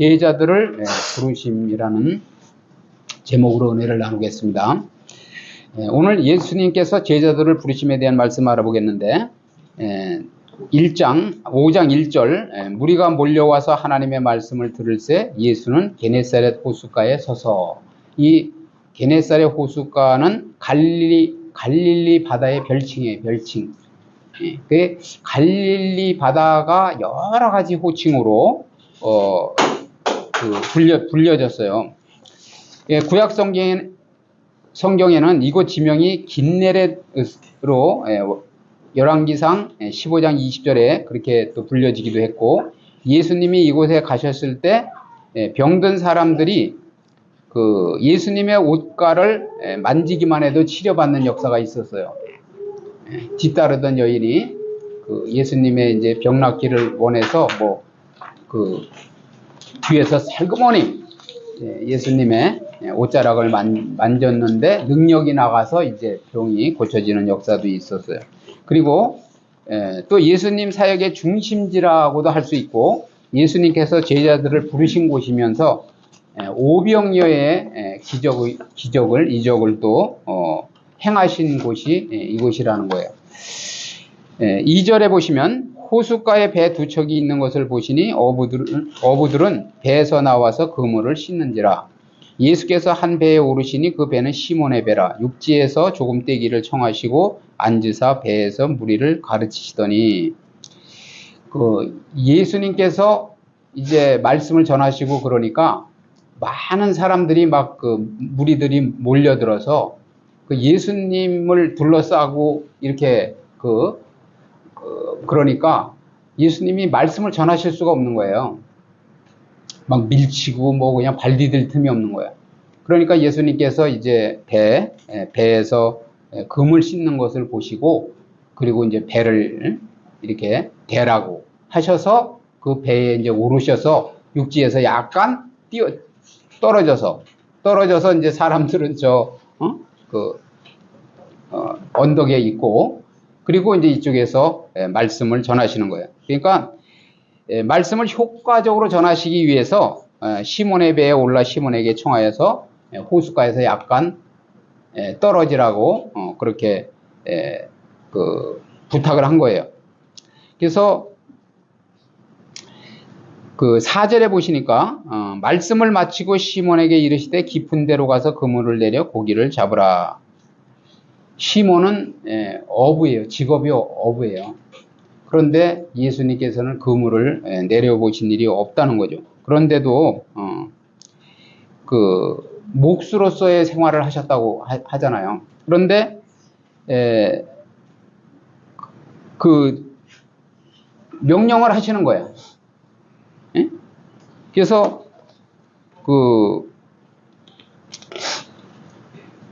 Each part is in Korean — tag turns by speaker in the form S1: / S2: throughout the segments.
S1: 제자들을 부르심이라는 제목으로 은혜를 나누겠습니다. 오늘 예수님께서 제자들을 부르심에 대한 말씀 알아보겠는데 5장 1절 무리가 몰려와서 하나님의 말씀을 들을새 예수는 게네사렛 호숫가에 서서, 이 게네사렛 호숫가는 갈릴리 바다의 별칭이에요. 별칭. 그 갈릴리 바다가 여러 가지 호칭으로 불려졌어요. 구약 성경에는 이곳 지명이 긴네렛으로 열왕기상 15장 20절에 그렇게 또 불려지기도 했고, 예수님이 이곳에 가셨을 때 병든 사람들이 그 예수님의 옷가를 만지기만 해도 치료받는 역사가 있었어요. 뒤따르던 여인이 그 예수님의 이제 병 낫기를 원해서 그 뒤에서 살그머니 예수님의 옷자락을 만졌는데 능력이 나가서 이제 병이 고쳐지는 역사도 있었어요. 그리고 또 예수님 사역의 중심지라고도 할 수 있고, 예수님께서 제자들을 부르신 곳이면서 오병이어의 이적을 또 행하신 곳이 이곳이라는 거예요. 2절에 보시면 호숫가에 배 두 척이 있는 것을 보시니 어부들은 배에서 나와서 그물을 씻는지라. 예수께서 한 배에 오르시니 그 배는 시몬의 배라. 육지에서 조금 떼기를 청하시고 앉으사 배에서 무리를 가르치시더니, 그 예수님께서 이제 말씀을 전하시고 그러니까 많은 사람들이 막 무리들이 몰려들어서 그 예수님을 둘러싸고 이렇게 그러니까 예수님이 말씀을 전하실 수가 없는 거예요. 막 밀치고 그냥 발 디딜 틈이 없는 거예요. 그러니까 예수님께서 이제 배에서 금을 씻는 것을 보시고, 그리고 이제 배를 이렇게 대라고 하셔서 그 배에 이제 오르셔서 육지에서 약간 떨어져서 이제 사람들은 언덕에 있고, 그리고 이제 이쪽에서 말씀을 전하시는 거예요. 그러니까 말씀을 효과적으로 전하시기 위해서 시몬의 배에 올라 시몬에게 청하여서 호숫가에서 약간 떨어지라고 그렇게 부탁을 한 거예요. 그래서 그 4절에 보시니까 말씀을 마치고 시몬에게 이르시되 깊은 데로 가서 그물을 내려 고기를 잡으라. 시몬은 어부예요. 직업이 어부예요. 그런데 예수님께서는 그물을 내려보신 일이 없다는 거죠. 그런데도 그 목수로서의 생활을 하셨다고 하잖아요. 그런데 그 명령을 하시는 거예요. 그래서 그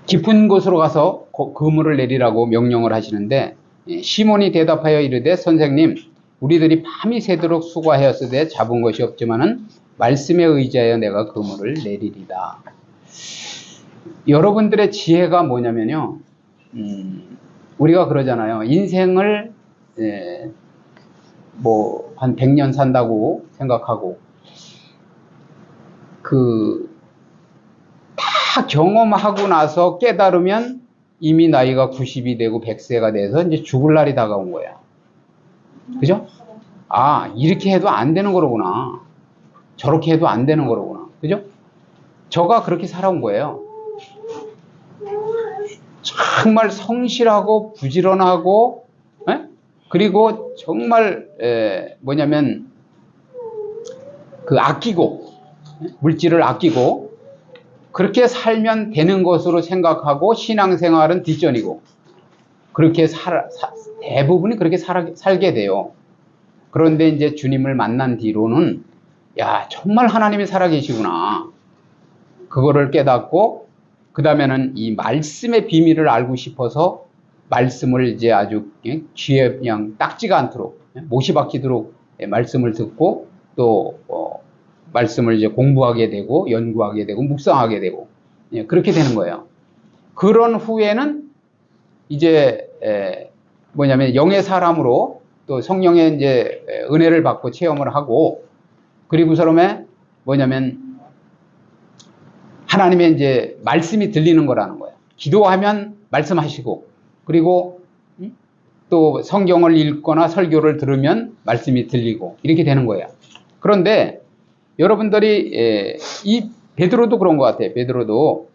S1: 깊은 곳으로 가서 그물을 내리라고 명령을 하시는데, 시몬이 대답하여 이르되 선생님, 우리들이 밤이 새도록 수고하였으되 잡은 것이 없지만은 말씀에 의지하여 내가 그물을 내리리다. 여러분들의 지혜가 뭐냐면요, 우리가 그러잖아요. 인생을 한 100년 산다고 생각하고 다 경험하고 나서 깨달으면 이미 나이가 90이 되고 100세가 돼서 이제 죽을 날이 다가온 거야. 그죠? 아, 이렇게 해도 안 되는 거로구나. 저렇게 해도 안 되는 거로구나. 그죠? 저가 그렇게 살아온 거예요. 정말 성실하고 부지런하고, 그리고 정말 아끼고, 물질을 아끼고 그렇게 살면 되는 것으로 생각하고 신앙생활은 뒷전이고, 그렇게 대부분이 그렇게 살게 돼요. 그런데 이제 주님을 만난 뒤로는 정말 하나님이 살아계시구나, 그거를 깨닫고, 그 다음에는 이 말씀의 비밀을 알고 싶어서 말씀을 이제 아주 귀에 그냥 딱지가 않도록 못이 박히도록 말씀을 듣고, 또 말씀을 이제 공부하게 되고 연구하게 되고 묵상하게 되고 그렇게 되는 거예요. 그런 후에는 이제 영의 사람으로 또 성령의 이제 은혜를 받고 체험을 하고, 그리고 서름에 뭐냐면 하나님의 이제 말씀이 들리는 거라는 거예요. 기도하면 말씀하시고, 그리고 또 성경을 읽거나 설교를 들으면 말씀이 들리고 이렇게 되는 거예요. 그런데 여러분들이 이 베드로도 그런 것 같아요. 베드로도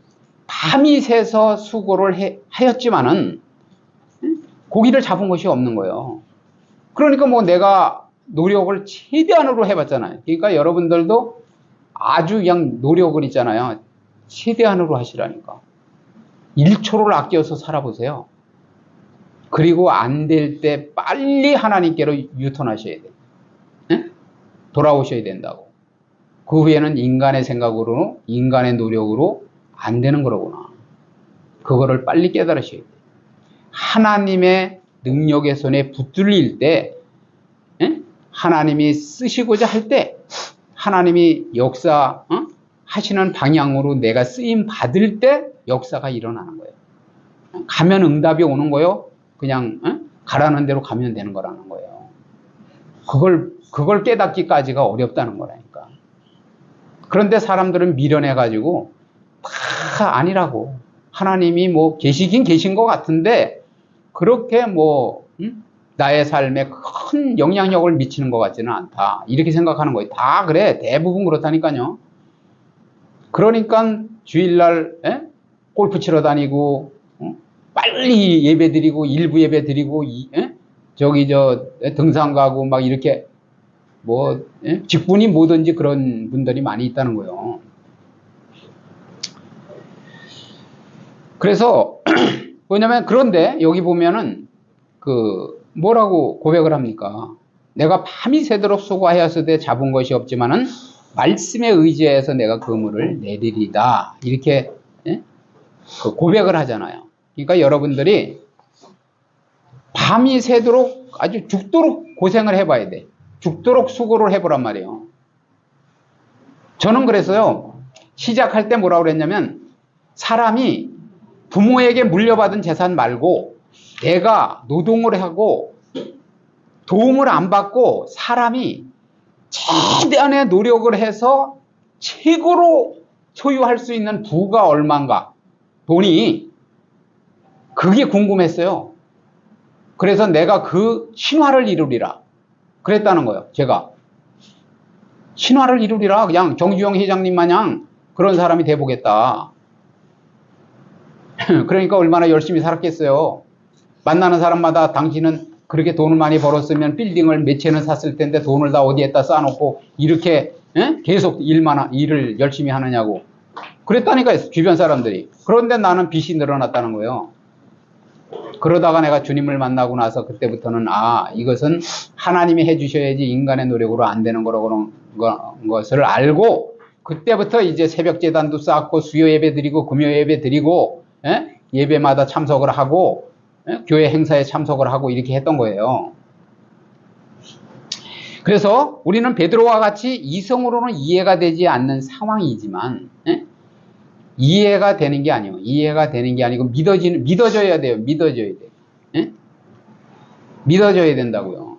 S1: 밤이 새서 수고를 하였지만은 고기를 잡은 것이 없는 거예요. 그러니까 뭐 내가 노력을 최대한으로 해봤잖아요. 그러니까 여러분들도 아주 그냥 노력을 있잖아요. 최대한으로 하시라니까. 1초를 아껴서 살아보세요. 그리고 안 될 때 빨리 하나님께로 유턴하셔야 돼요. 네? 돌아오셔야 된다고. 그 후에는 인간의 생각으로, 인간의 노력으로 안 되는 거로구나. 그거를 빨리 깨달으셔야 돼요. 하나님의 능력의 손에 붙들릴 때, 하나님이 쓰시고자 할 때, 하나님이 역사 하시는 방향으로 내가 쓰임 받을 때 역사가 일어나는 거예요. 가면 응답이 오는 거요. 그냥 가라는 대로 가면 되는 거라는 거예요. 그걸 깨닫기까지가 어렵다는 거라니까. 그런데 사람들은 미련해가지고 다 아니라고. 하나님이 뭐 계시긴 계신 것 같은데 그렇게 뭐 나의 삶에 큰 영향력을 미치는 것 같지는 않다. 이렇게 생각하는 거예요. 다 그래. 대부분 그렇다니까요. 그러니까 주일날 골프 치러 다니고 빨리 예배 드리고 일부 예배 드리고 저기 등산 가고 막 이렇게 뭐 직분이 뭐든지 그런 분들이 많이 있다는 거예요. 그래서 뭐냐면 그런데 여기 보면은 뭐라고 고백을 합니까? 내가 밤이 새도록 수고하였으되 잡은 것이 없지만은 말씀에 의지해서 내가 그물을 내리리다. 이렇게 고백을 하잖아요. 그러니까 여러분들이 밤이 새도록 아주 죽도록 고생을 해봐야 돼. 죽도록 수고를 해보란 말이에요. 저는 그래서요, 시작할 때 뭐라고 그랬냐면, 사람이 부모에게 물려받은 재산 말고 내가 노동을 하고 도움을 안 받고 사람이 최대한의 노력을 해서 최고로 소유할 수 있는 부가 얼마인가, 돈이, 그게 궁금했어요. 그래서 내가 그 신화를 이루리라 그랬다는 거예요. 제가 신화를 이루리라, 그냥 정주영 회장님 마냥 그런 사람이 돼보겠다. 그러니까 얼마나 열심히 살았겠어요. 만나는 사람마다 당신은 그렇게 돈을 많이 벌었으면 빌딩을 몇 채는 샀을 텐데 돈을 다 어디에다 쌓아놓고 이렇게 계속 일을 열심히 하느냐고 그랬다니까요, 주변 사람들이. 그런데 나는 빚이 늘어났다는 거예요. 그러다가 내가 주님을 만나고 나서 그때부터는 이것은 하나님이 해주셔야지 인간의 노력으로 안 되는 거라고 그런 것을 알고, 그때부터 이제 새벽 제단도 쌓고 수요 예배 드리고 금요 예배 드리고 예배마다 참석을 하고 교회 행사에 참석을 하고 이렇게 했던 거예요. 그래서 우리는 베드로와 같이 이성으로는 이해가 되지 않는 상황이지만 이해가 되는 게 아니에요. 이해가 되는 게 아니고 믿어져야 돼요. 믿어져야 돼요. 믿어져야 된다고요.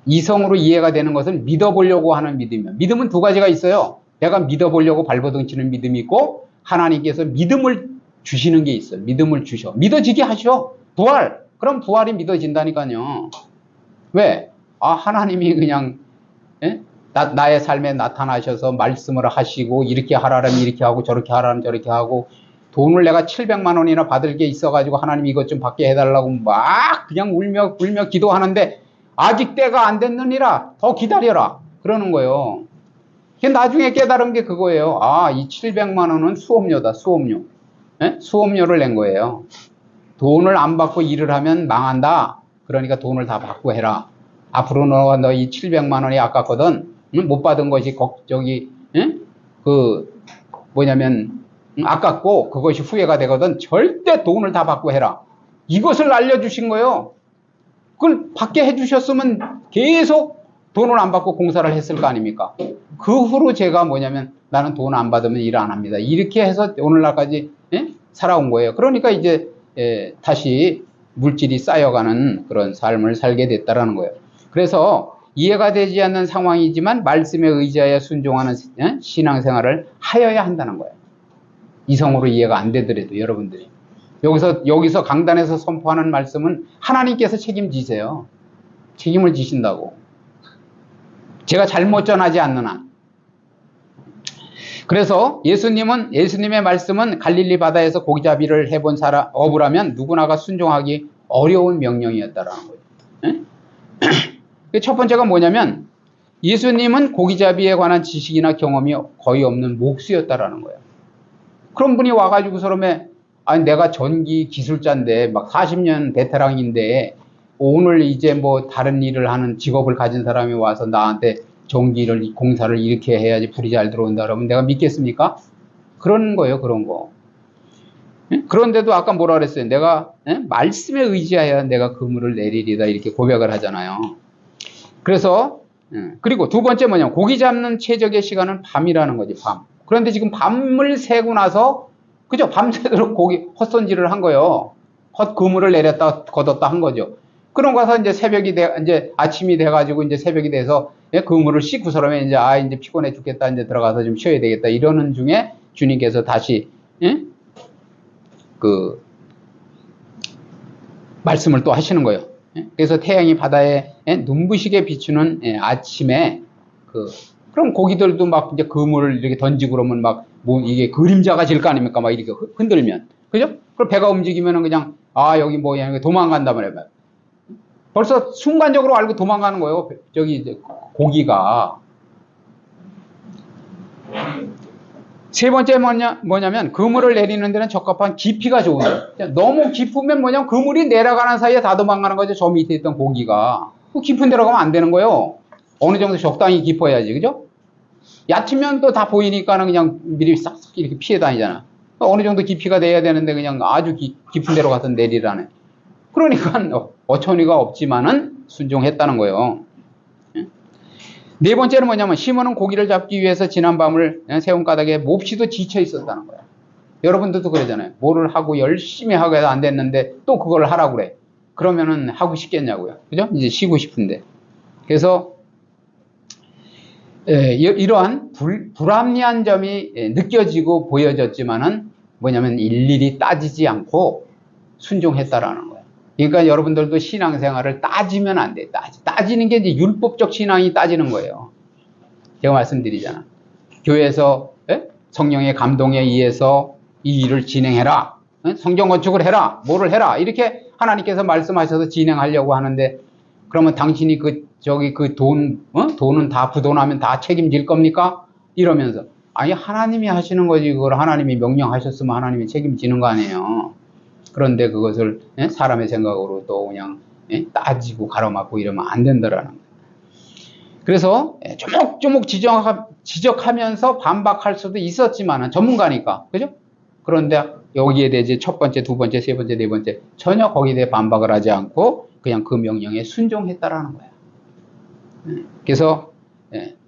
S1: 이성으로 이해가 되는 것은 믿어보려고 하는 믿음이에요. 믿음은 두 가지가 있어요. 내가 믿어보려고 발버둥치는 믿음이 있고, 하나님께서 믿음을 주시는 게 있어요. 믿음을 주셔. 믿어지게 하셔. 부활. 그럼 부활이 믿어진다니까요. 왜? 하나님이 그냥 나의 삶에 나타나셔서 말씀을 하시고 이렇게 하라면 이렇게 하고 저렇게 하라면 저렇게 하고, 돈을 내가 700만 원이나 받을 게 있어가지고 하나님 이것 좀 받게 해달라고 막 그냥 울며 기도하는데 아직 때가 안 됐느니라 더 기다려라 그러는 거예요. 나중에 깨달은 게 그거예요. 이 700만 원은 수업료다. 수업료. 수업료를 낸 거예요. 돈을 안 받고 일을 하면 망한다. 그러니까 돈을 다 받고 해라. 앞으로 너 이 700만 원이 아깝거든. 못 받은 것이 아깝고 그것이 후회가 되거든. 절대 돈을 다 받고 해라. 이것을 알려주신 거예요. 그걸 받게 해주셨으면 계속 돈을 안 받고 공사를 했을 거 아닙니까? 그 후로 제가 나는 돈 안 받으면 일 안 합니다. 이렇게 해서 오늘날까지 살아온 거예요. 그러니까 이제 다시 물질이 쌓여가는 그런 삶을 살게 됐다라는 거예요. 그래서 이해가 되지 않는 상황이지만 말씀에 의지하여 순종하는 신앙생활을 하여야 한다는 거예요. 이성으로 이해가 안 되더라도 여러분들이. 여기서 강단에서 선포하는 말씀은 하나님께서 책임지세요. 책임을 지신다고. 제가 잘못 전하지 않는 한. 그래서 예수님의 말씀은 갈릴리 바다에서 고기잡이를 해본 어부라면 누구나가 순종하기 어려운 명령이었다라는 거예요. 첫 번째가 뭐냐면 예수님은 고기잡이에 관한 지식이나 경험이 거의 없는 목수였다라는 거예요. 그런 분이 와가지고 서름에 아니 내가 전기 기술자인데 막 40년 베테랑인데 오늘 이제 뭐 다른 일을 하는 직업을 가진 사람이 와서 나한테 전기를 공사를 이렇게 해야지 불이 잘 들어온다 그러면 내가 믿겠습니까? 그런 거예요, 그런 거. 그런데도 아까 뭐라 그랬어요? 내가 말씀에 의지하여 내가 그물을 내리리다 이렇게 고백을 하잖아요. 그래서 그리고 두 번째 뭐냐면 고기 잡는 최적의 시간은 밤이라는 거지, 밤. 그런데 지금 밤을 새고 나서 그죠? 밤새도록 고기 헛손질을 한 거예요. 그물을 내렸다 걷었다 한 거죠. 그러고 가서 이제 이제 아침이 돼가지고 이제 새벽이 돼서 그물을 씻고 서러면 이제 피곤해 죽겠다 이제 들어가서 좀 쉬어야 되겠다 이러는 중에 주님께서 다시 그 말씀을 또 하시는 거예요. 그래서 태양이 바다에 눈부시게 비추는 아침에 그럼 고기들도 막 이제 그물을 이렇게 던지고 그러면 막 뭐 이게 그림자가 질 거 아닙니까? 막 이렇게 흔들면 그죠? 그럼 배가 움직이면은 그냥 여기 뭐야 도망간다 말이야. 벌써 순간적으로 알고 도망가는 거예요. 저기 이제 고기가. 세 번째 뭐냐면 그물을 내리는 데는 적합한 깊이가 좋은 거예요. 너무 깊으면 뭐냐면 그물이 내려가는 사이에 다 도망가는 거죠. 저 밑에 있던 고기가. 깊은 데로 가면 안 되는 거예요. 어느 정도 적당히 깊어야지, 그죠? 얕으면 또 다 보이니까는 그냥 미리 싹싹 이렇게 피해 다니잖아. 어느 정도 깊이가 돼야 되는데 그냥 아주 깊은 데로 가서 내리라네. 그러니까 어처구니가 없지만은 순종했다는 거예요. 네 번째는 뭐냐면 시몬은 고기를 잡기 위해서 지난 밤을 세운 까닭에 몹시도 지쳐 있었다는 거야. 여러분들도 그러잖아요. 뭐를 하고 열심히 하고 해도 안 됐는데 또 그걸 하라고 그래. 그러면은 하고 싶겠냐고요. 그죠? 이제 쉬고 싶은데. 그래서 이러한 불합리한 점이 느껴지고 보여졌지만은 뭐냐면 일일이 따지지 않고 순종했다라는 거예요. 그러니까 여러분들도 신앙생활을 따지면 안 돼. 따지는 게 이제 율법적 신앙이 따지는 거예요. 제가 말씀드리잖아. 교회에서 성령의 감동에 의해서 이 일을 진행해라. 성경 건축을 해라. 뭐를 해라. 이렇게 하나님께서 말씀하셔서 진행하려고 하는데 그러면 당신이 돈은 다 부도나면 다 책임질 겁니까? 이러면서 아니 하나님이 하시는 거지 그걸 하나님이 명령하셨으면 하나님이 책임지는 거 아니에요. 그런데 그것을 사람의 생각으로 또 그냥 따지고 가로막고 이러면 안 된다라는 거예요. 그래서 조목조목 지적하면서 반박할 수도 있었지만은 전문가니까 그죠? 그런데 여기에 대해 첫 번째, 두 번째, 세 번째, 네 번째 전혀 거기에 대해 반박을 하지 않고 그냥 그 명령에 순종했다라는 거예요. 그래서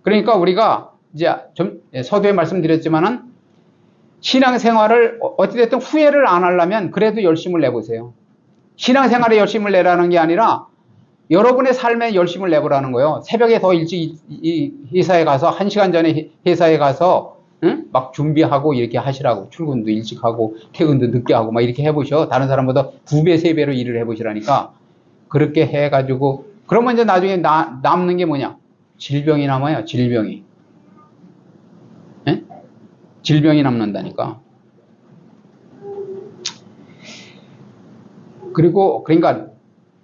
S1: 그러니까 우리가 이제 서두에 말씀드렸지만은 신앙생활을 어찌됐든 후회를 안 하려면 그래도 열심을 내보세요. 신앙생활에 열심을 내라는 게 아니라 여러분의 삶에 열심을 내보라는 거예요. 새벽에 더 일찍 회사에 가서 1시간 전에 회사에 가서 막 준비하고 이렇게 하시라고. 출근도 일찍 하고 퇴근도 늦게 하고 막 이렇게 해보셔. 다른 사람보다 2배, 3배로 일을 해보시라니까. 그렇게 해가지고 그러면 이제 나중에 남는 게 뭐냐? 질병이 남아요. 질병이. 질병이 남는다니까. 그리고 그러니까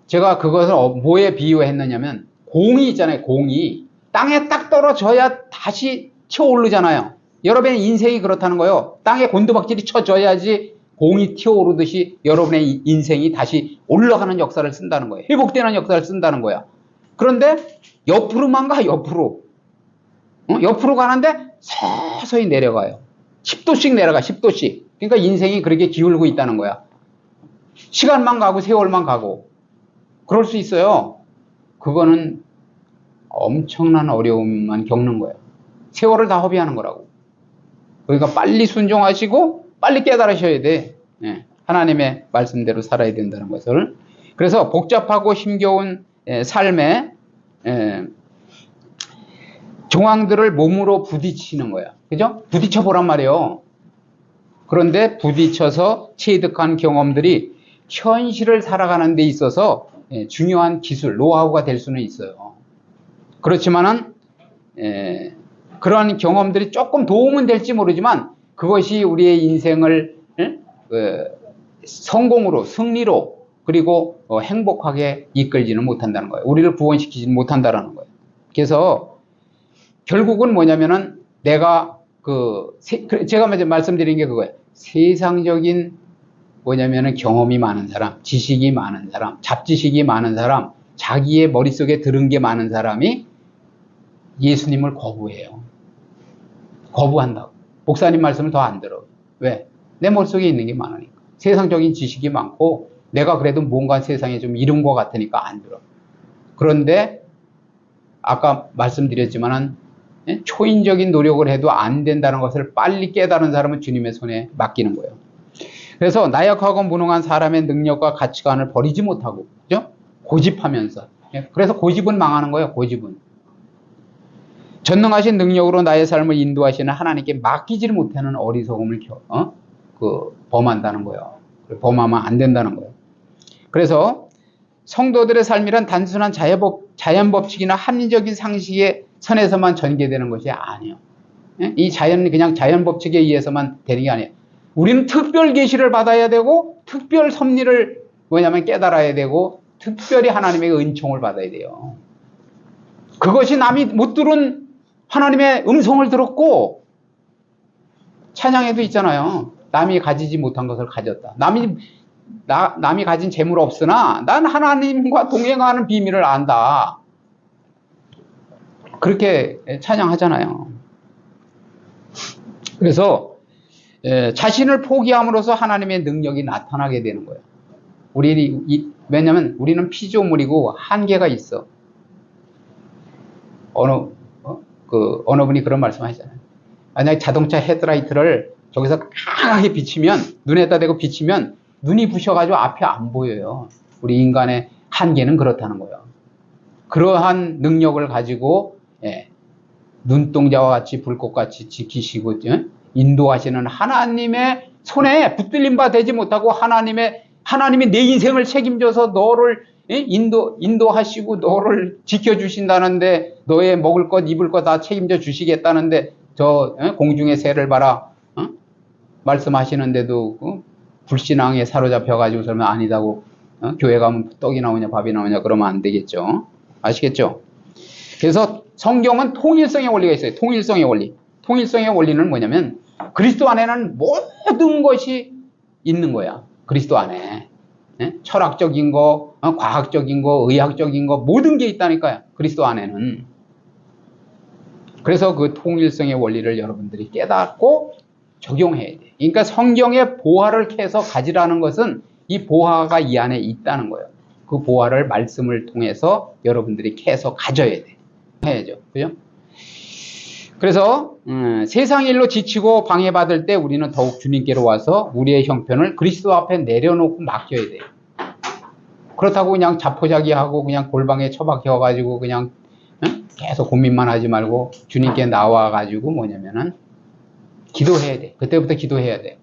S1: 제가 그것을 뭐에 비유했느냐면 공이 있잖아요. 공이 땅에 딱 떨어져야 다시 튀어오르잖아요. 여러분의 인생이 그렇다는 거예요. 땅에 곤두박질이 쳐져야지 공이 튀어오르듯이 여러분의 인생이 다시 올라가는 역사를 쓴다는 거예요. 회복되는 역사를 쓴다는 거야. 그런데 옆으로만 가. 옆으로 가는데 서서히 내려가요. 10도씩 내려가. 10도씩. 그러니까 인생이 그렇게 기울고 있다는 거야. 시간만 가고 세월만 가고 그럴 수 있어요. 그거는 엄청난 어려움만 겪는 거예요. 세월을 다 허비하는 거라고. 그러니까 빨리 순종하시고 빨리 깨달으셔야 돼. 하나님의 말씀대로 살아야 된다는 것을. 그래서 복잡하고 힘겨운 삶에 정황들을 몸으로 부딪히는 거야. 그죠? 부딪혀 보란 말이에요. 그런데 부딪혀서 체득한 경험들이 현실을 살아가는 데 있어서 중요한 기술, 노하우가 될 수는 있어요. 그렇지만은 그러한 경험들이 조금 도움은 될지 모르지만 그것이 우리의 인생을 성공으로, 승리로, 그리고 행복하게 이끌지는 못한다는 거예요. 우리를 구원시키지는 못한다는 거예요. 그래서 결국은 뭐냐면은 내가 제가 먼저 말씀드린 게 그거예요. 세상적인 뭐냐면은 경험이 많은 사람, 지식이 많은 사람, 잡지식이 많은 사람, 자기의 머릿속에 들은 게 많은 사람이 예수님을 거부해요. 거부한다고. 목사님 말씀을 더 안 들어. 왜? 내 머릿속에 있는 게 많으니까. 세상적인 지식이 많고 내가 그래도 뭔가 세상에 좀 이룬 것 같으니까 안 들어. 그런데 아까 말씀드렸지만은 초인적인 노력을 해도 안 된다는 것을 빨리 깨달은 사람은 주님의 손에 맡기는 거예요. 그래서 나약하고 무능한 사람의 능력과 가치관을 버리지 못하고, 그죠? 고집하면서. 그래서 고집은 망하는 거예요, 고집은. 전능하신 능력으로 나의 삶을 인도하시는 하나님께 맡기지를 못하는 어리석음을 범한다는 거예요. 범하면 안 된다는 거예요. 그래서 성도들의 삶이란 단순한 자연법칙이나 합리적인 상식의 선에서만 전개되는 것이 아니에요. 이 그냥 자연법칙에 의해서만 되는 게 아니에요. 우리는 특별 계시를 받아야 되고 특별 섭리를 깨달아야 되고 특별히 하나님의 은총을 받아야 돼요. 그것이 남이 못 들은 하나님의 음성을 들었고, 찬양에도 있잖아요. 남이 가지지 못한 것을 가졌다. 남이 가진 재물 없으나 난 하나님과 동행하는 비밀을 안다. 그렇게 찬양하잖아요. 그래서 자신을 포기함으로써 하나님의 능력이 나타나게 되는 거예요. 왜냐하면 우리는 피조물이고 한계가 있어. 어느 분이 그런 말씀 하시잖아요. 만약에 자동차 헤드라이트를 저기서 강하게 비치면, 눈에다 대고 비치면 눈이 부셔가지고 앞이 안 보여요. 우리 인간의 한계는 그렇다는 거예요. 그러한 능력을 가지고 눈동자와 같이 불꽃같이 지키시고 인도하시는 하나님의 손에 붙들림 바 되지 못하고 하나님이 내 인생을 책임져서 너를 인도하시고 너를 지켜주신다는데, 너의 먹을 것 입을 것 다 책임져 주시겠다는데 저 공중의 새를 봐라 말씀하시는데도 불신앙에 사로잡혀가지고 설마 아니다고 교회 가면 떡이 나오냐 밥이 나오냐 그러면 안 되겠죠. 아시겠죠? 그래서 성경은 통일성의 원리가 있어요. 통일성의 원리. 통일성의 원리는 뭐냐면 그리스도 안에는 모든 것이 있는 거야. 그리스도 안에. 철학적인 거, 과학적인 거, 의학적인 거 모든 게 있다니까요. 그리스도 안에는. 그래서 그 통일성의 원리를 여러분들이 깨닫고 적용해야 돼. 그러니까 성경의 보화를 캐서 가지라는 것은 이 보화가 이 안에 있다는 거예요. 그 보화를 말씀을 통해서 여러분들이 캐서 가져야 돼. 해야죠. 그죠? 그래서 세상 일로 지치고 방해받을 때 우리는 더욱 주님께로 와서 우리의 형편을 그리스도 앞에 내려놓고 맡겨야 돼요. 그렇다고 그냥 자포자기하고 그냥 골방에 처박혀가지고 그냥 계속 고민만 하지 말고 주님께 나와가지고 뭐냐면은 기도해야 돼. 그때부터 기도해야 돼.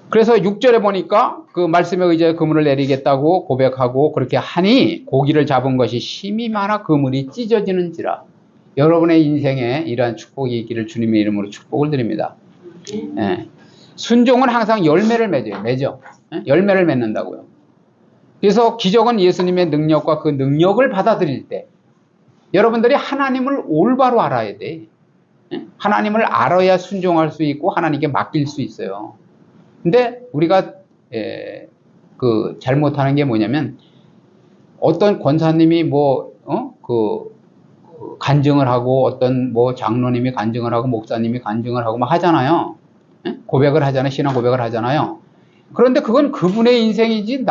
S1: 그래서 6절에 보니까 그 말씀에 의지하여 그물을 내리겠다고 고백하고 그렇게 하니 고기를 잡은 것이 심히 많아 그물이 찢어지는지라. 여러분의 인생에 이러한 축복이 있기를 주님의 이름으로 축복을 드립니다. 순종은 항상 열매를 맺어. 열매를 맺는다고요. 그래서 기적은 예수님의 능력과 그 능력을 받아들일 때 여러분들이 하나님을 올바로 알아야 돼. 하나님을 알아야 순종할 수 있고 하나님께 맡길 수 있어요. 근데 우리가 잘못하는 게 뭐냐면 어떤 권사님이 간증을 하고 어떤 장로님이 간증을 하고 목사님이 간증을 하고 막 하잖아요. 고백을 하잖아요. 신앙 고백을 하잖아요. 그런데 그건 그분의 인생이지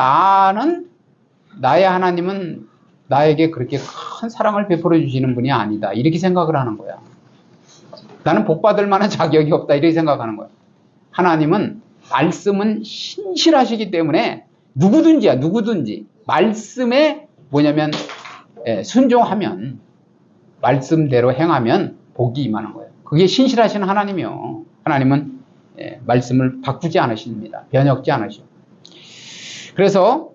S1: 나의 하나님은 나에게 그렇게 큰 사랑을 베풀어 주시는 분이 아니다. 이렇게 생각을 하는 거야. 나는 복받을 만한 자격이 없다. 이렇게 생각하는 거야. 하나님은 말씀은 신실하시기 때문에 누구든지 말씀에 순종하면 말씀대로 행하면 복이 임하는 거예요. 그게 신실하신 하나님이요. 하나님은 말씀을 바꾸지 않으십니다. 변혁지 않으셔. 그래서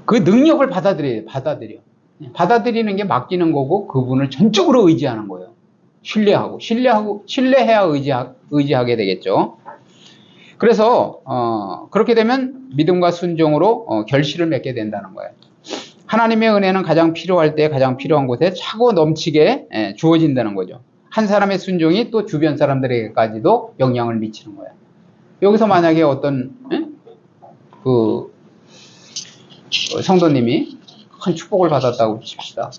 S1: 그 능력을 받아들이는 게 맡기는 거고 그분을 전적으로 의지하는 거예요. 신뢰해야 의지하게 되겠죠. 그래서 그렇게 되면 믿음과 순종으로 결실을 맺게 된다는 거예요. 하나님의 은혜는 가장 필요할 때 가장 필요한 곳에 차고 넘치게 주어진다는 거죠. 한 사람의 순종이 또 주변 사람들에게까지도 영향을 미치는 거예요. 여기서 만약에 어떤 그 성도님이 큰 축복을 받았다고 칩시다.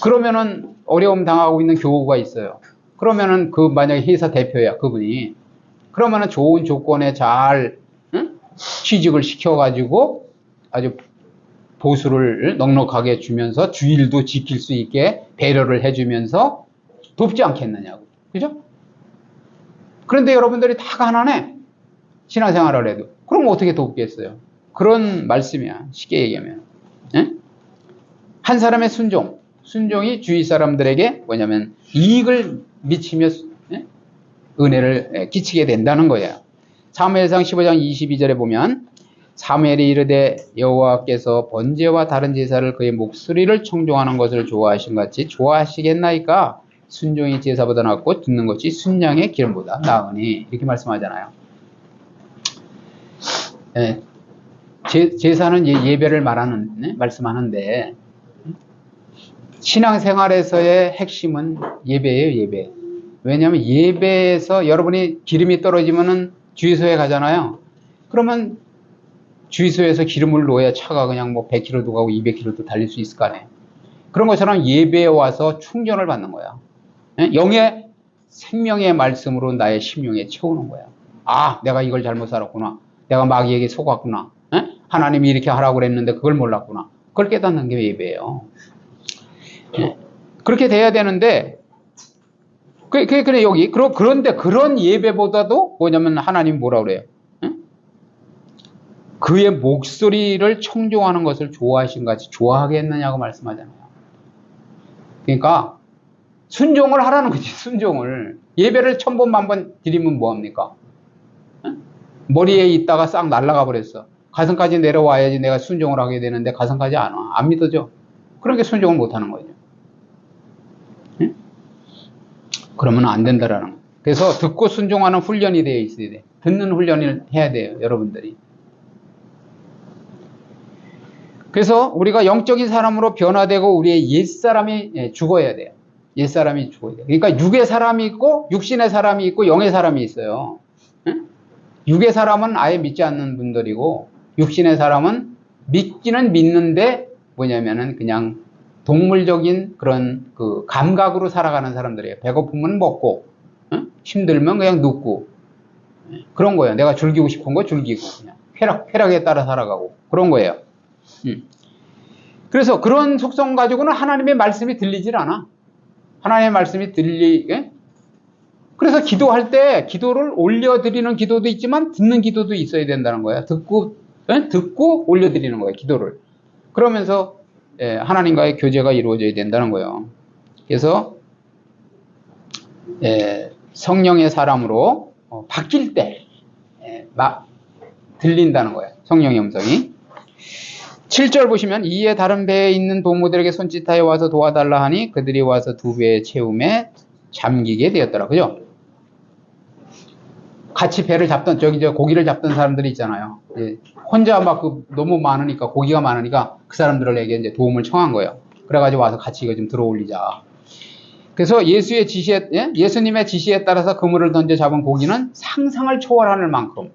S1: 그러면은 어려움 당하고 있는 교우가 있어요. 그러면은 만약에 회사 대표야 그분이, 그러면은 좋은 조건에 잘 취직을 시켜가지고 아주 보수를 넉넉하게 주면서 주일도 지킬 수 있게 배려를 해주면서 돕지 않겠느냐고. 그죠? 그런데 여러분들이 다 가난해. 신앙생활을 해도. 그럼 어떻게 돕겠어요? 그런 말씀이야. 쉽게 얘기하면. 한 사람의 순종이 주위 사람들에게 뭐냐면 이익을 미치며 은혜를 끼치게 된다는 거예요. 사무엘상 15장 22절에 보면 사무엘이 이르되 여호와께서 번제와 다른 제사를 그의 목소리를 청종하는 것을 좋아하신 같이 좋아하시겠나이까? 순종이 제사보다 낫고 듣는 것이 순양의 기름보다 나으니, 이렇게 말씀하잖아요. 제사는 예배를 말씀하는데 신앙생활에서의 핵심은 예배예요. 예배. 왜냐하면 예배에서 여러분이 기름이 떨어지면은 주유소에 가잖아요. 그러면 주유소에서 기름을 넣어야 차가 그냥 뭐 100km도 가고 200km도 달릴 수 있을 거 아니에요. 그런 것처럼 예배에 와서 충전을 받는 거야. 영의 생명의 말씀으로 나의 심령에 채우는 거야. 아, 내가 이걸 잘못 살았구나. 내가 마귀에게 속았구나. 하나님이 이렇게 하라고 그랬는데 그걸 몰랐구나. 그걸 깨닫는 게 예배예요. 그렇게 돼야 되는데, 그래, 여기. 그런데 그런 예배보다도 뭐냐면 하나님 뭐라 그래요? 그의 목소리를 청종하는 것을 좋아하신 같이 좋아하겠느냐고 말씀하잖아요. 그러니까 순종을 하라는 거지, 순종을. 예배를 1000번, 1000번 드리면 뭐합니까? 머리에 있다가 싹 날아가 버렸어. 가슴까지 내려와야지 내가 순종을 하게 되는데 가슴까지 안 와. 안 믿어져. 그러니까 순종을 못 하는 거죠. 그러면 안 된다라는 거예요. 그래서 듣고 순종하는 훈련이 되어 있어야 돼. 듣는 훈련을 해야 돼요, 여러분들이. 그래서 우리가 영적인 사람으로 변화되고 우리의 옛사람이 죽어야 돼요. 옛사람이 죽어야 돼요. 그러니까 육의 사람이 있고 육신의 사람이 있고 영의 사람이 있어요. 육의 사람은 아예 믿지 않는 분들이고 육신의 사람은 믿기는 믿는데 뭐냐면은 그냥 동물적인 그런 그 감각으로 살아가는 사람들이에요. 배고프면 먹고 힘들면 그냥 눕고 그런 거예요. 내가 즐기고 싶은 거 즐기고 그냥 쾌락에 따라 살아가고 그런 거예요. 그래서 그런 속성 가지고는 하나님의 말씀이 들리질 않아. 하나님의 말씀이 그래서 기도할 때 기도를 올려드리는 기도도 있지만 듣는 기도도 있어야 된다는 거야. 듣고 올려드리는 거야, 기도를. 그러면서 하나님과의 교제가 이루어져야 된다는 거예요. 그래서 성령의 사람으로 바뀔 때 들린다는 거예요, 성령의 음성이. 7절 보시면 이에 다른 배에 있는 동무들에게 손짓하여 와서 도와달라 하니 그들이 와서 두 배의 채움에 잠기게 되었더라. 그죠? 같이 배를 잡던 고기를 잡던 사람들이 있잖아요. 혼자 막 너무 많으니까, 고기가 많으니까 그 사람들에게 이제 도움을 청한 거예요. 그래가지고 와서 같이 이거 좀 들어올리자. 그래서 예수님의 지시에 따라서 그물을 던져 잡은 고기는 상상을 초월하는 만큼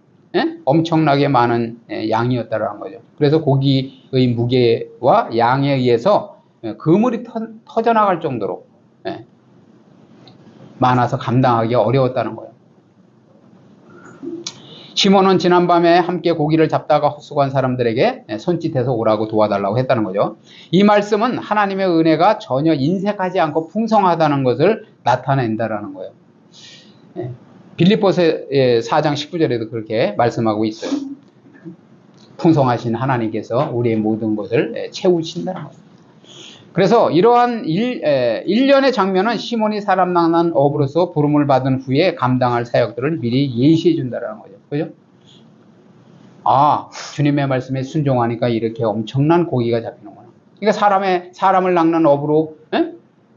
S1: 엄청나게 많은 양이었다라는 거죠. 그래서 고기의 무게와 양에 의해서 그물이 터져나갈 정도로 많아서 감당하기 어려웠다는 거예요. 시몬은 지난밤에 함께 고기를 잡다가 헛수고한 사람들에게 손짓해서 오라고 도와달라고 했다는 거죠. 이 말씀은 하나님의 은혜가 전혀 인색하지 않고 풍성하다는 것을 나타낸다라는 거예요. 빌립보서 4장 19절에도 그렇게 말씀하고 있어요. 풍성하신 하나님께서 우리의 모든 것을 채우신다는 거예요. 그래서 이러한 일련의 장면은 시몬이 사람 낚는 업으로서 부름을 받은 후에 감당할 사역들을 미리 예시해 준다라는 거죠. 그죠? 아, 주님의 말씀에 순종하니까 이렇게 엄청난 고기가 잡히는구나. 그러니까 사람을 낚는 업으로,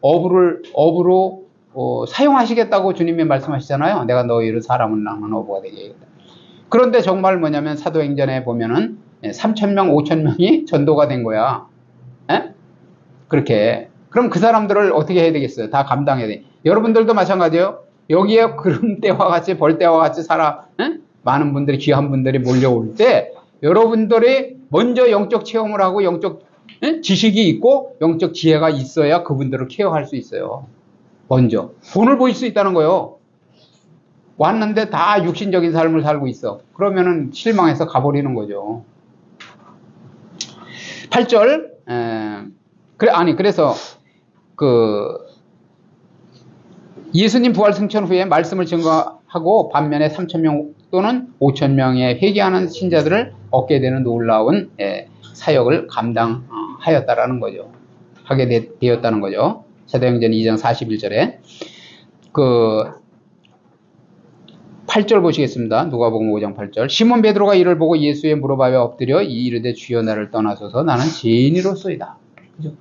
S1: 업으로 사용하시겠다고 주님이 말씀하시잖아요. 내가 너희를 사람을 낚는 어부가 되게 하겠다. 그런데 정말 뭐냐면 사도행전에 보면은 3,000명, 5,000명이 전도가 된 거야. 에? 그렇게. 그럼 그 사람들을 어떻게 해야 되겠어요? 다 감당해야 돼. 여러분들도 마찬가지예요. 여기에 구름 때와 같이 벌 때와 같이 많은 분들이, 귀한 분들이 몰려올 때 여러분들이 먼저 영적 체험을 하고 영적 지식이 있고 영적 지혜가 있어야 그분들을 케어할 수 있어요. 먼저 본을 보일 수 있다는 거예요. 왔는데 다 육신적인 삶을 살고 있어. 그러면은 실망해서 가버리는 거죠. 8절 그래서 예수님 부활 승천 후에 말씀을 증거하고 반면에 3,000명 또는 5,000명의 회개하는 신자들을 얻게 되는 놀라운 사역을 감당하였다라는 거죠. 하게 되었다는 거죠. 사도행전 2장 41절에 8절 보시겠습니다. 누가복음 5장 8절. 시몬 베드로가 이를 보고 예수에 물어봐야 엎드려 이르되 주여 나를 떠나소서 나는 죄인이로소이다. 그죠?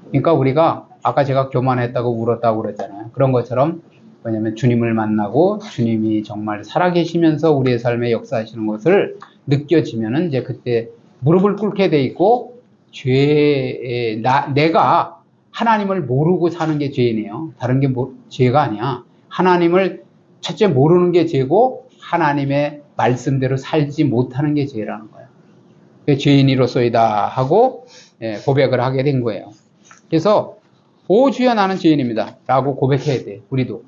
S1: 그러니까 우리가 아까 제가 교만했다고 울었다고 그랬잖아요. 그런 것처럼 뭐냐면 주님을 만나고 주님이 정말 살아계시면서 우리의 삶에 역사하시는 것을 느껴지면은 이제 그때 무릎을 꿇게 돼 있고 내가 하나님을 모르고 사는 게 죄이네요. 다른 게 죄가 아니야. 하나님을 첫째 모르는 게 죄고 하나님의 말씀대로 살지 못하는 게 죄라는 거예요. 죄인이로소이다 하고 고백을 하게 된 거예요. 그래서 오 주여 나는 죄인입니다 라고 고백해야 돼. 우리도.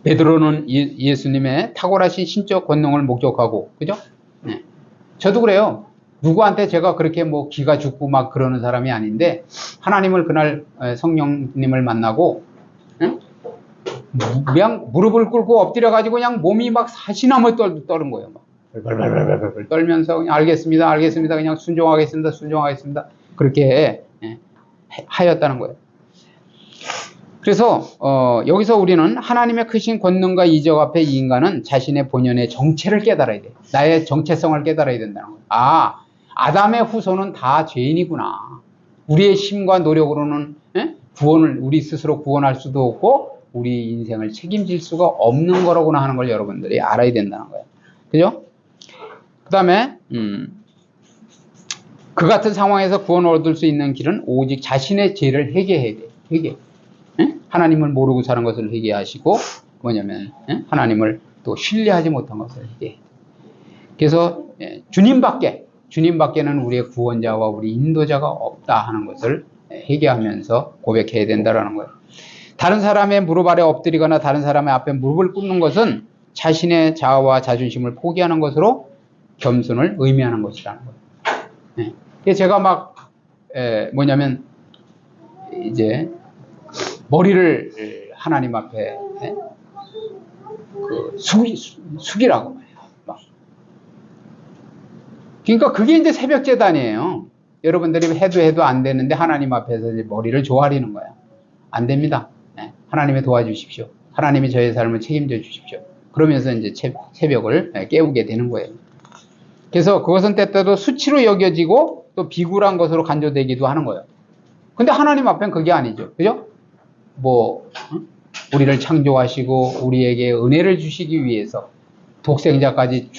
S1: 베드로는 예수님의 탁월하신 신적 권능을 목격하고, 그죠? 네. 저도 그래요. 누구한테 제가 그렇게 뭐 기가 죽고 막 그러는 사람이 아닌데 하나님을 그날 성령님을 만나고 그냥 무릎을 꿇고 엎드려 가지고 그냥 몸이 막 사시나무 떠는 거예요. 막 벌벌벌벌 떨면서 그냥 알겠습니다. 그냥 순종하겠습니다. 그렇게 하였다는 거예요. 그래서 여기서 우리는 하나님의 크신 권능과 이적 앞에 이 인간은 자신의 본연의 정체를 깨달아야 돼. 나의 정체성을 깨달아야 된다는 거예요. 아, 아담의 후손은 다 죄인이구나. 우리의 힘과 노력으로는 우리 스스로 구원할 수도 없고 우리 인생을 책임질 수가 없는 거로구나 하는 걸 여러분들이 알아야 된다는 거예요. 그죠? 그 다음에 그 같은 상황에서 구원을 얻을 수 있는 길은 오직 자신의 죄를 회개해야 돼. 회개. 하나님을 모르고 사는 것을 회개하시고 뭐냐면 하나님을 또 신뢰하지 못한 것을 회개해. 그래서 주님밖에는 우리의 구원자와 우리 인도자가 없다 하는 것을 회개하면서 고백해야 된다는 거예요. 다른 사람의 무릎 아래 엎드리거나 다른 사람의 앞에 무릎을 꿇는 것은 자신의 자아와 자존심을 포기하는 것으로 겸손을 의미하는 것이라는 거예요. 제가 막 뭐냐면 이제 머리를 하나님 앞에 숙이라고 말해요. 그러니까 그게 이제 새벽 제단이에요. 여러분들이 해도 안 되는데 하나님 앞에서 이제 머리를 조아리는 거야. 안 됩니다. 하나님이 도와주십시오. 하나님이 저의 삶을 책임져 주십시오. 그러면서 이제 새벽을 깨우게 되는 거예요. 그래서 그것은 때때로 수치로 여겨지고 또 비굴한 것으로 간주되기도 하는 거예요. 근데 하나님 앞엔 그게 아니죠. 그죠? 우리를 창조하시고 우리에게 은혜를 주시기 위해서 독생자까지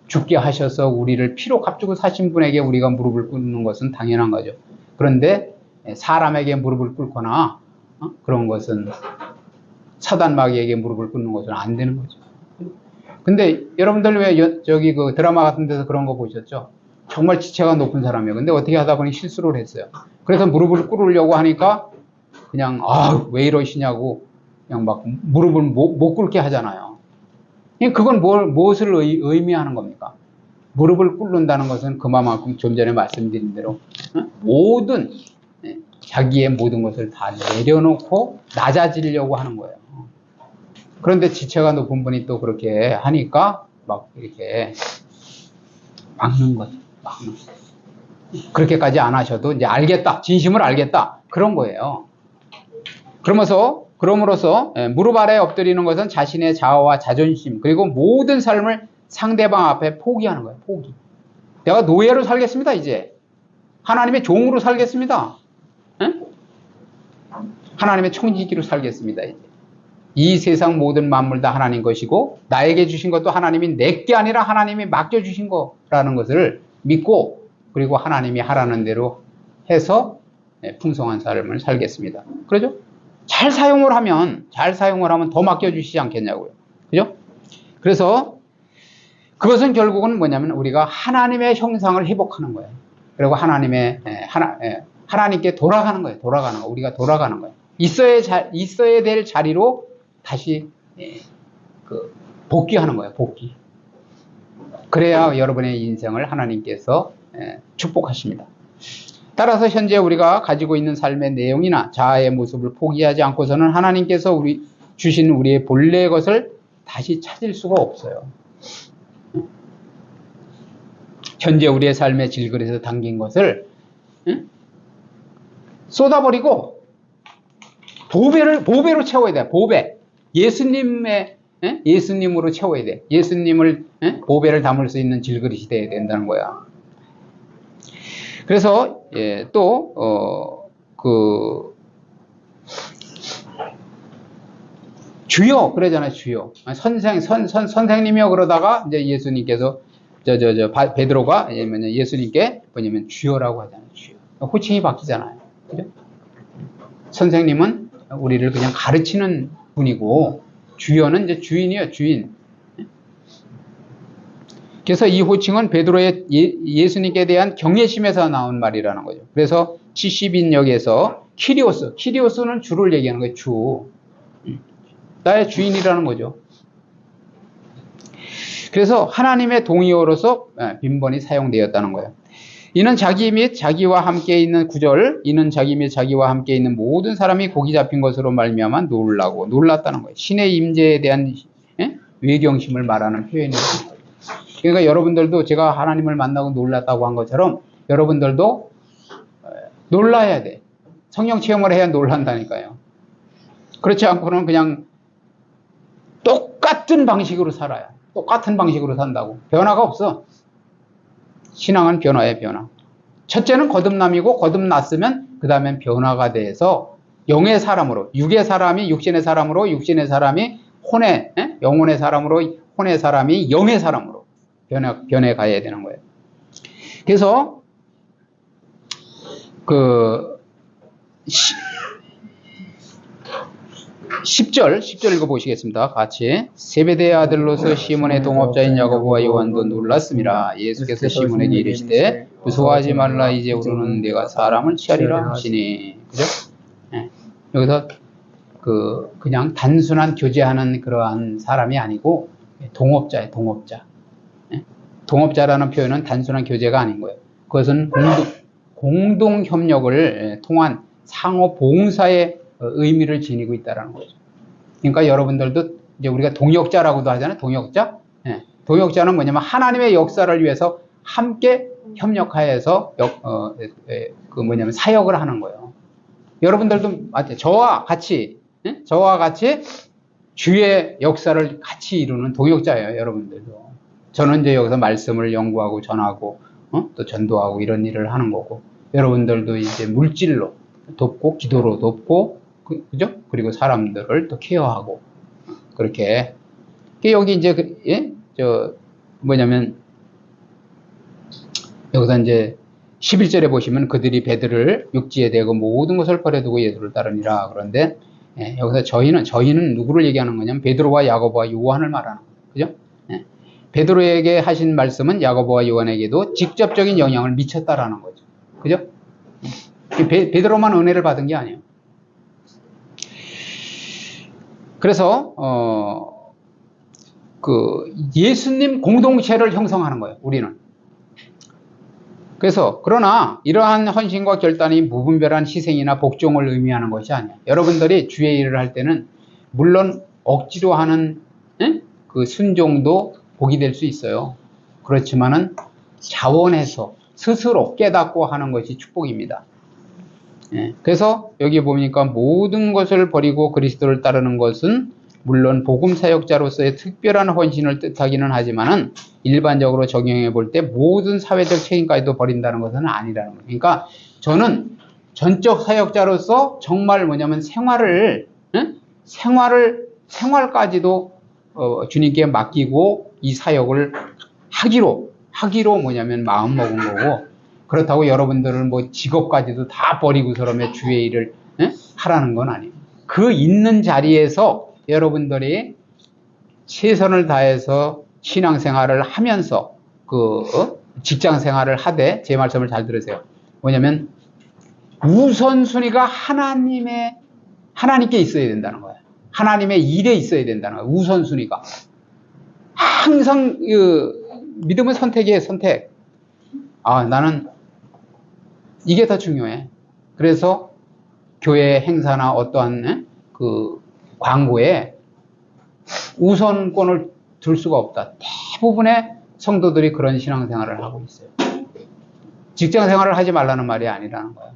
S1: 죽게 하셔서 우리를 피로 값주고 사신 분에게 우리가 무릎을 꿇는 것은 당연한 거죠. 그런데 사람에게 무릎을 꿇거나 그런 것은 사단마귀에게 무릎을 꿇는 것은 안 되는 거죠. 근데 여러분들 왜 저기 그 드라마 같은 데서 그런 거 보셨죠? 정말 지체가 높은 사람이에요. 근데 어떻게 하다 보니 실수를 했어요. 그래서 무릎을 꿇으려고 하니까 그냥 왜 이러시냐고 그냥 막 무릎을 못 꿇게 하잖아요. 그건 무엇을 의미하는 겁니까? 무릎을 꿇는다는 것은 그만큼 좀 전에 말씀드린 대로 모든 자기의 모든 것을 다 내려놓고 낮아지려고 하는 거예요. 그런데 지체가 높은 분이 또 그렇게 하니까 막 이렇게 막는 거죠. 그렇게까지 안 하셔도 이제 알겠다, 진심을 알겠다, 그런 거예요. 그러므로서 무릎 아래 엎드리는 것은 자신의 자아와 자존심 그리고 모든 삶을 상대방 앞에 포기하는 거예요. 포기. 내가 노예로 살겠습니다. 이제 하나님의 종으로 살겠습니다. 에? 하나님의 청지기로 살겠습니다. 이제. 이 세상 모든 만물 다 하나님 것이고 나에게 주신 것도 하나님이 내게 아니라 하나님이 맡겨주신 거라는 것을 믿고 그리고 하나님이 하라는 대로 해서 풍성한 삶을 살겠습니다. 그러죠? 잘 사용을 하면 더 맡겨주시지 않겠냐고요. 그죠? 그래서 그것은 결국은 뭐냐면 우리가 하나님의 형상을 회복하는 거예요. 그리고 하나님께 돌아가는 거예요. 우리가 돌아가는 거예요. 있어야 될 자리로 다시 복귀하는 거예요. 복귀. 그래야 여러분의 인생을 하나님께서 축복하십니다. 따라서 현재 우리가 가지고 있는 삶의 내용이나 자아의 모습을 포기하지 않고서는 하나님께서 주신 우리의 본래의 것을 다시 찾을 수가 없어요. 현재 우리의 삶의 질그릇에서 담긴 것을 쏟아버리고 보배로 채워야 돼. 보배. 예수님으로 채워야 돼. 예수님을 보배를 담을 수 있는 질그릇이 돼야 된다는 거야. 그래서 주여 그러잖아요. 주여. 선생님이요 그러다가 이제 예수님께서 베드로가 예수님께 뭐냐면 주여라고 하잖아요. 주여. 호칭이 바뀌잖아요. 그죠? 선생님은 우리를 그냥 가르치는 분이고 주여는 이제 주인이에요. 주인. 그래서 이 호칭은 베드로의 예수님께 대한 경외심에서 나온 말이라는 거죠. 그래서 70인역에서 키리오스는 주를 얘기하는 거예요. 주. 나의 주인이라는 거죠. 그래서 하나님의 동의어로서 빈번히 사용되었다는 거예요. 이는 자기 및 자기와 함께 있는 이는 자기 및 자기와 함께 있는 모든 사람이 고기 잡힌 것으로 말미암아 놀랐다는 거예요. 신의 임재에 대한 외경심을 말하는 표현이에요. 그러니까 여러분들도 제가 하나님을 만나고 놀랐다고 한 것처럼 여러분들도 놀라야 돼. 성령 체험을 해야 놀란다니까요. 그렇지 않고는 그냥 똑같은 방식으로 살아요. 똑같은 방식으로 산다고. 변화가 없어. 신앙은 변화예요, 변화. 첫째는 거듭남이고 거듭났으면 그 다음엔 변화가 돼서 영의 사람으로, 육신의 사람이 영혼의 사람으로, 혼의 사람이 영의 사람으로 변해 가야 되는 거예요. 그래서 10절 읽어보시겠습니다. 같이. 세베대의 아들로서 시몬의 동업자인 야고보와 요한도 놀랐습니다. 예수께서 시몬에게 이르시되 무서워하지 말라. 이제부로는 내가 사람을 취하리라 하시니. 그죠? 네. 여기서 그냥 단순한 교제하는 그러한 사람이 아니고 동업자예요. 동업자. 네? 동업자라는 표현은 단순한 교제가 아닌 거예요. 그것은 공동 협력을 통한 상호 봉사의 의미를 지니고 있다는 거죠. 그러니까 여러분들도 이제 우리가 동역자라고도 하잖아요. 동역자. 네. 동역자는 뭐냐면 하나님의 역사를 위해서 함께 협력하여서 사역을 하는 거예요. 여러분들도 저와 같이 주의 역사를 같이 이루는 동역자예요. 여러분들도. 저는 이제 여기서 말씀을 연구하고 전하고 또 전도하고 이런 일을 하는 거고, 여러분들도 이제 물질로 돕고 기도로 돕고 그죠? 그리고 사람들을 또 케어하고 그렇게. 여기 이제 여기서 이제 11절에 보시면 그들이 배들을 육지에 대고 모든 것을 버려두고 예수를 따르니라. 그런데 여기서 저희는 누구를 얘기하는 거냐면 베드로와 야고보와 요한을 말하는 거예요. 그죠? 베드로에게 하신 말씀은 야고보와 요한에게도 직접적인 영향을 미쳤다라는 거죠. 그죠? 베드로만 은혜를 받은 게 아니에요. 그래서 예수님 공동체를 형성하는 거예요. 우리는. 그래서 그러나 이러한 헌신과 결단이 무분별한 희생이나 복종을 의미하는 것이 아니에요. 여러분들이 주의 일을 할 때는 물론 억지로 하는 그 순종도 복이 될 수 있어요. 그렇지만은 자원해서 스스로 깨닫고 하는 것이 축복입니다. 예, 그래서 여기 보니까 모든 것을 버리고 그리스도를 따르는 것은 물론 복음 사역자로서의 특별한 헌신을 뜻하기는 하지만은 일반적으로 적용해 볼 때 모든 사회적 책임까지도 버린다는 것은 아니라는 거예요. 그러니까 저는 전적 사역자로서 정말 뭐냐면 생활까지도 주님께 맡기고 이 사역을 하기로 뭐냐면 마음 먹은 거고, 그렇다고 여러분들은 뭐 직업까지도 다 버리고 서름에 주의 일을 하라는 건 아니에요. 그 있는 자리에서 여러분들이 최선을 다해서 신앙생활을 하면서 직장생활을 하되, 제 말씀을 잘 들으세요. 뭐냐면 우선순위가 하나님께 있어야 된다는 거예요. 하나님의 일에 있어야 된다는 거예요. 우선순위가 항상 믿음의 선택이에요. 선택. 나는 이게 더 중요해. 그래서 교회 행사나 어떠한 광고에 우선권을 둘 수가 없다. 대부분의 성도들이 그런 신앙생활을 하고 있어요. 직장생활을 하지 말라는 말이 아니라는 거예요.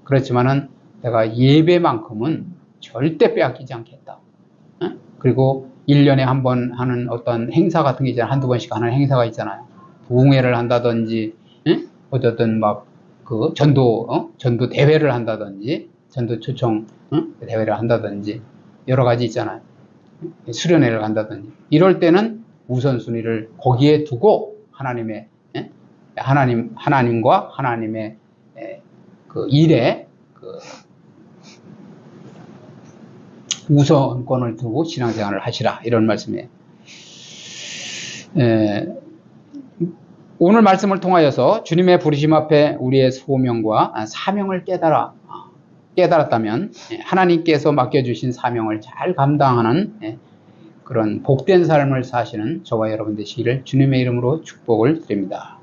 S1: 그렇지만은 내가 예배만큼은 절대 빼앗기지 않겠다. 그리고 1년에 한 번 하는 어떤 행사 같은 게 있잖아요. 한두 번씩 하는 행사가 있잖아요. 부흥회를 한다든지, 어쨌든 전도 대회를 한다든지, 전도 초청 대회를 한다든지, 여러 가지 있잖아요. 수련회를 간다든지. 이럴 때는 우선순위를 거기에 두고 하나님과 하나님의 일에 우선권을 두고 신앙생활을 하시라, 이런 말씀이에요. 오늘 말씀을 통하여서 주님의 부르심 앞에 우리의 소명과 사명을 깨달았다면 하나님께서 맡겨주신 사명을 잘 감당하는 그런 복된 삶을 사시는 저와 여러분 되시기를 주님의 이름으로 축복을 드립니다.